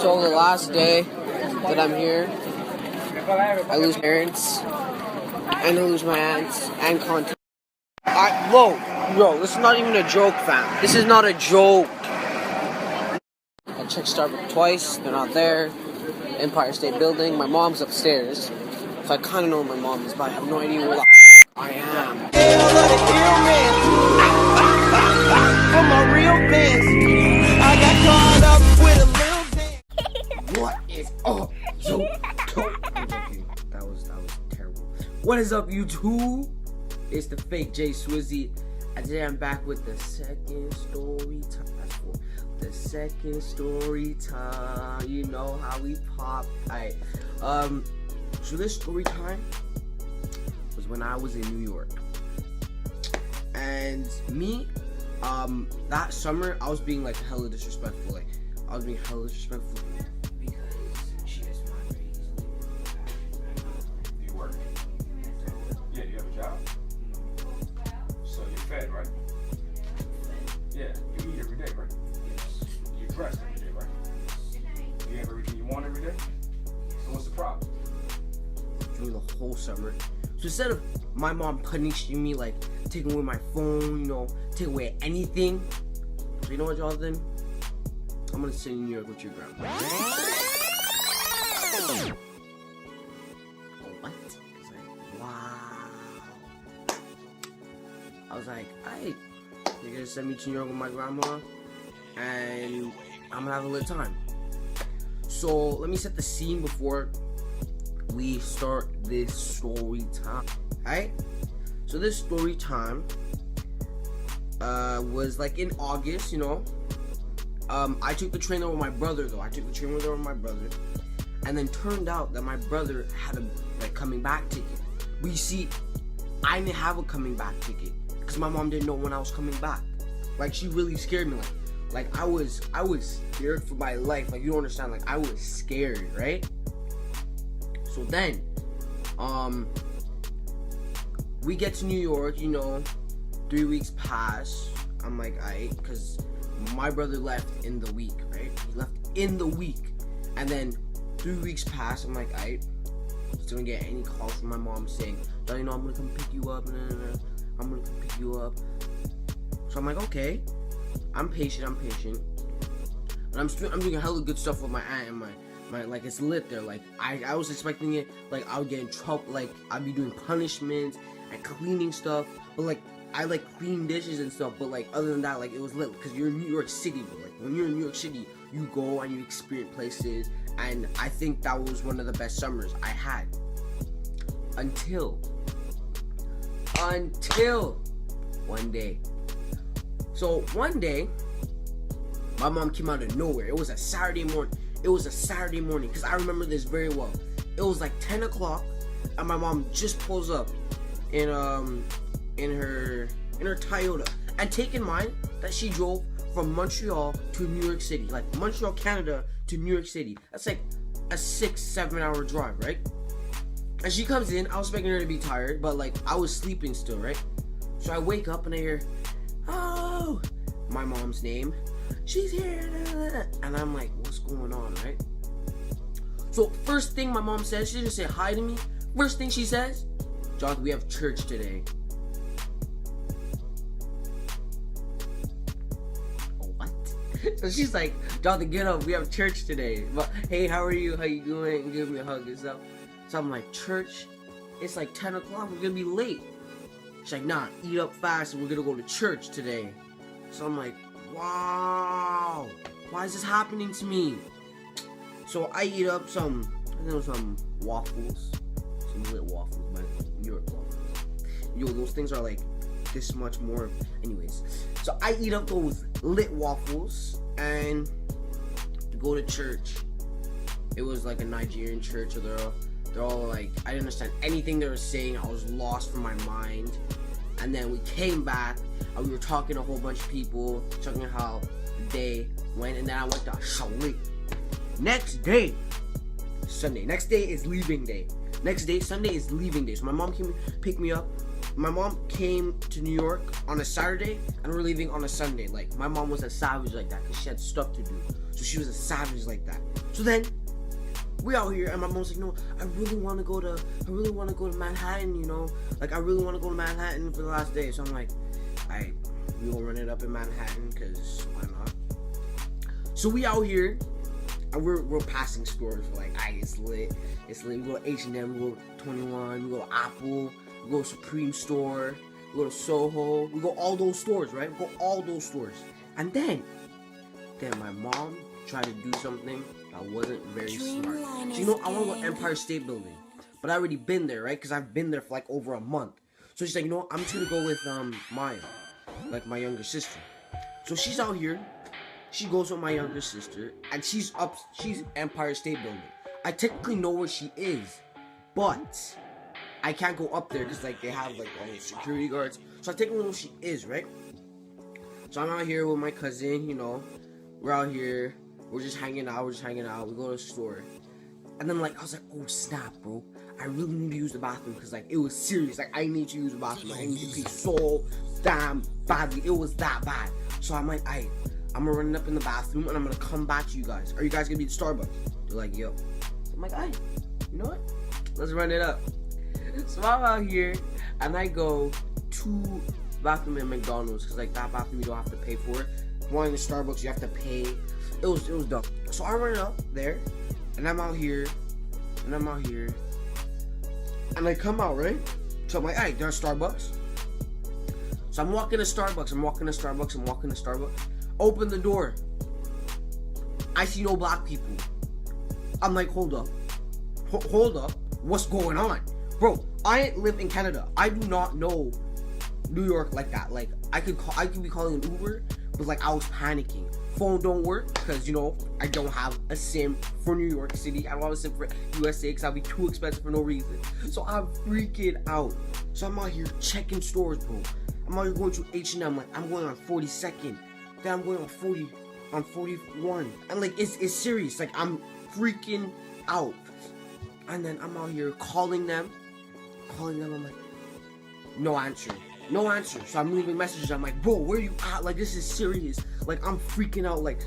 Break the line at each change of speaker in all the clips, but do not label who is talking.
So the last day that I'm here, I lose parents, and I lose my aunts, and content. Bro, this is not even a joke, fam. This is not a joke. I checked Starbucks twice, they're not there. Empire State Building, my mom's upstairs. So I kind of know where my mom is, but I have no idea where the I am. For my real fans, I got caught up with a little dance. What is up, YouTube? I'm joking. That was terrible. What is up, YouTube? It's the fake J Swizzy, and today I'm back with the second story time. That's cool. The second story time. You know how we pop. Alright. So this story time was when I was in New York. And me, that summer I was being like hella disrespectful. Like I was being hella disrespectful because she is my raised.
You work? Yeah, you have a job. So you're fed, right? Yeah, you eat every day, right? You dress every day, right? You have everything you want every day? So what's the problem?
During the whole summer. So instead of my mom punishing me, like taking away my phone, taking away anything, so you know what y'all did? I'm gonna stay in New York with your grandma. Oh, what? I was like, wow. I was like, alright, you're gonna send me to New York with my grandma, and I'm gonna have a lit time. So let me set the scene before we start this story time. Alright? So this story time was like in August, I took the train there with my brother though. And then turned out that my brother had a coming back ticket. But you see, I didn't have a coming back ticket because my mom didn't know when I was coming back. Like she really scared me. Like I was scared for my life. Like you don't understand. Like I was scared, right? So then, we get to New York, 3 weeks pass. I'm like, alright, because my brother left in the week, right? He left in the week. And then 3 weeks pass. I'm like, alright, still don't get any calls from my mom saying, I'm gonna come pick you up. I'm gonna come pick you up. So I'm like, okay. I'm patient. And I'm doing hella good stuff with my aunt and my like it's lit there. Like I was expecting it, like I would get in trouble, like I'd be doing punishments and cleaning stuff, but like I like clean dishes and stuff, but like other than that, like it was lit because you're in New York City, bro. Like when you're in New York City, you go and you experience places, and I think that was one of the best summers I had until one day. So one day my mom came out of nowhere. It was a Saturday morning because I remember this very well. It was like 10 o'clock and my mom just pulls up in her Toyota. And take in mind that she drove from Montreal to New York City. Like Montreal, Canada to New York City. That's like a 6-7 hour drive, right? And she comes in, I was expecting her to be tired, but like I was sleeping still, right? So I wake up and I hear, oh, my mom's name. She's here, and I'm like, what's going on, right? So first thing my mom says, she just said hi to me. First thing she says, Jonathan, we have church today. What? So she's like, Jonathan, get up, we have church today. But hey, how are you? How you doing? And give me a hug and stuff. So I'm like, church? It's like 10 o'clock, we're gonna be late. She's like, nah, eat up fast and we're gonna go to church today. So I'm like, wow, why is this happening to me? So I eat up some waffles, some lit waffles, but New York waffles. Those things are like this much more. Anyways, so I eat up those lit waffles and to go to church. It was like a Nigerian church, so they're all like, I didn't understand anything they were saying. I was lost from my mind. And then we came back and we were talking to a whole bunch of people, talking how the day went, and then I went to Shaolin. Next day, Sunday. Next day is leaving day. Sunday is leaving day. So my mom came pick me up. my mom came to New York on a Saturday and we're leaving on a Sunday. Like, my mom was a savage like that because she had stuff to do. So she was a savage like that. So then we out here and my mom's like, no, I really want to go to Manhattan, you know, like I really want to go to Manhattan for the last day. So I'm like, alright, we gonna run it up in Manhattan because why not? So we out here and we're passing stores. We're like, alright, it's lit. We go to H&M, we go to 21, we go to Apple, we go to Supreme Store, we go to Soho, we go all those stores, right? We go all those stores. And then my mom tried to do something that wasn't very smart. So, you know, I want to go to Empire State Building, but I already been there, right? Because I've been there for like over a month. So she's like, you know what? I'm just gonna go with Maya, like my younger sister. So she's out here. She goes with my younger sister, and she's Empire State Building. I technically know where she is, but I can't go up there because like they have like all the security guards. So I technically know where she is, right? So I'm out here with my cousin, you know. We're out here. We're just hanging out. We go to the store. And then like I was like, oh snap, bro. I really need to use the bathroom because like it was serious. Like I need to use the bathroom. Like, I need to pee so damn badly. It was that bad. So I'm like, I'm gonna run up in the bathroom and I'm gonna come back to you guys. Are you guys gonna be at Starbucks? They're like, yo. I'm like, you know what? Let's run it up. So I'm out here and I go to the bathroom in McDonald's because like that bathroom you don't have to pay for it. One in the Starbucks you have to pay. It was dumb. So I run up there and I'm out here and I come out, right? So I'm like, alright, there's Starbucks. So I'm walking to Starbucks. Open the door. I see no black people. I'm like, hold up. What's going on? Bro, I live in Canada. I do not know New York like that. Like, I could be calling an Uber, but like I was panicking. Phone don't work because, you know, I don't have a SIM for New York City. I don't have a SIM for USA because that'd be too expensive for no reason. So I'm freaking out. So I'm out here checking stores, bro. I'm out here going to H&M. Like, I'm going on 42nd. Then I'm going on 41. And like, it's serious. Like, I'm freaking out. And then I'm out here calling them. I'm like, no answer. So I'm leaving messages. I'm like, bro, where you at? Like, this is serious. Like, I'm freaking out. Like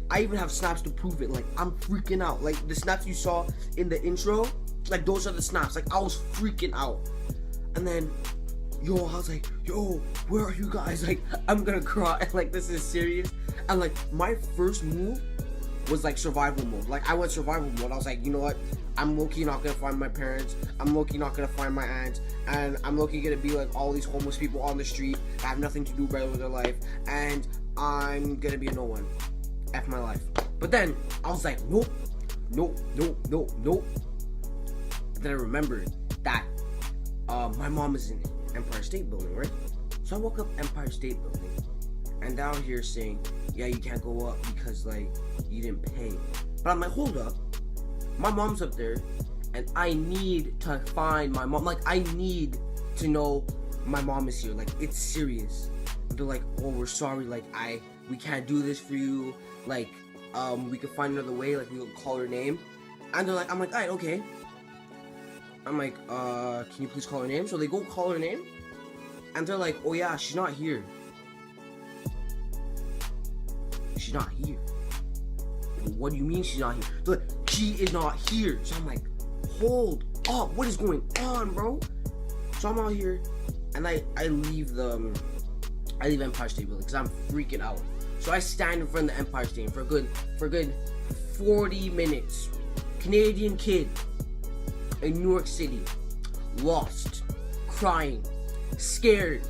I even have snaps to prove it. Like, I'm freaking out. Like, the snaps you saw in the intro, like, those are the snaps. Like, I was freaking out. And then, I was like, where are you guys? Like, I'm gonna cry. Like, this is serious. And like, my first move was like survival mode. Like, I went survival mode. I was like, you know what? I'm low-key not gonna find my parents. I'm low-key not gonna find my aunt. And I'm low-key gonna be like all these homeless people on the street that have nothing to do better with their life. And I'm gonna be a no one. F my life. But then I was like, nope. And then I remembered that my mom is in Empire State Building, right? So I woke up Empire State Building. And down here saying, yeah, you can't go up because like you didn't pay. But I'm like, hold up. My mom's up there, and I need to find my mom. Like, I need to know my mom is here. Like, it's serious. And they're like, oh, we're sorry. Like, we can't do this for you. Like, we could find another way. Like, we could call her name. And they're like, I'm like, alright, okay. I'm like, can you please call her name? So they go call her name, and they're like, oh yeah, she's not here. She's not here. What do you mean she's not here? They're like, she is not here. So I'm like, hold up, what is going on, bro? So I'm out here, and I leave Empire State Building because I'm freaking out. So I stand in front of the Empire State for a good 40 minutes. Canadian kid in New York City, lost, crying, scared,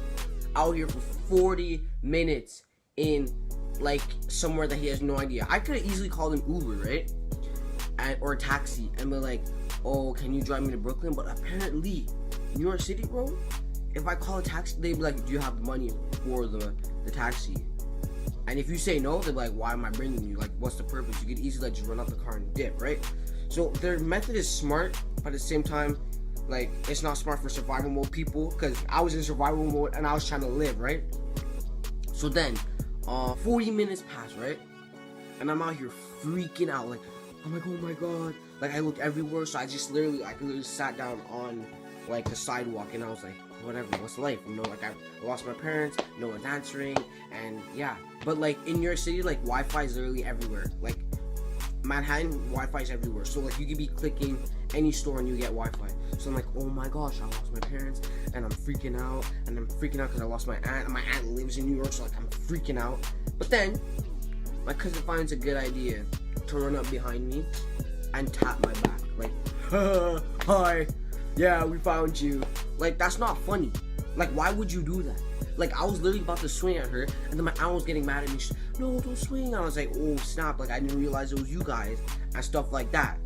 out here for 40 minutes in like somewhere that he has no idea. I could have easily called an Uber, right? Or a taxi and be like, oh, can you drive me to Brooklyn? But apparently, New York City, bro, if I call a taxi, they'd be like, do you have the money for the taxi? And if you say no, they're like, why am I bringing you? Like, what's the purpose? You could easily like just run out the car and dip, right? So their method is smart, but at the same time, like, it's not smart for survival mode people, because I was in survival mode and I was trying to live, right? So then 40 minutes pass, right? And I'm out here freaking out. Like, I'm like, oh my god. Like, I look everywhere, so I literally sat down on like the sidewalk, and I was like, whatever, what's life? You know, like I lost my parents, no one's answering, and yeah. But like in New York City, like Wi-Fi is literally everywhere. Like Manhattan, Wi-Fi is everywhere. So like you could be clicking any store and you get Wi-Fi. So I'm like, oh my gosh, I lost my parents, and I'm freaking out, because I lost my aunt, and my aunt lives in New York, so like I'm freaking out. But then my cousin finds a good idea to run up behind me and tap my back, like, hi, yeah, we found you. Like, that's not funny. Like, why would you do that? Like, I was literally about to swing at her, and then my aunt was getting mad at me. She's, no, don't swing. I was like, oh, snap. Like, I didn't realize it was you guys, and stuff like that.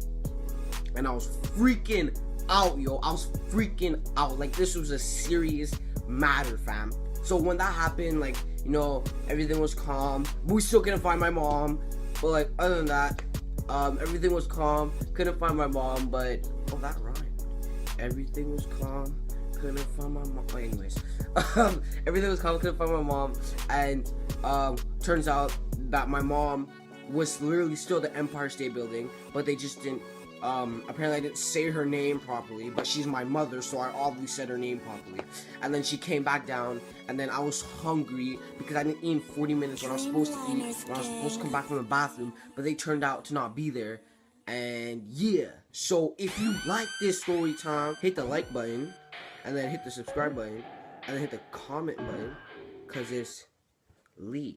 And I was freaking out, yo. I was freaking out. Like, this was a serious matter, fam. So when that happened, like, you know, everything was calm. We still couldn't find my mom. But, like, other than that, everything was calm. Couldn't find my mom, but, oh, that rhymed. Everything was calm. Couldn't find my mom. Oh, anyways, everything was calm. Couldn't find my mom, and turns out that my mom was literally still the Empire State Building, but they just didn't. Apparently I didn't say her name properly, but she's my mother, so I obviously said her name properly. And then she came back down, and then I was hungry because I didn't eat in 40 minutes when I was supposed to eat, when I was supposed to come back from the bathroom, but they turned out to not be there. And yeah, so if you like this story time, hit the like button, and then hit the subscribe button, and then hit the comment button, because it's lit.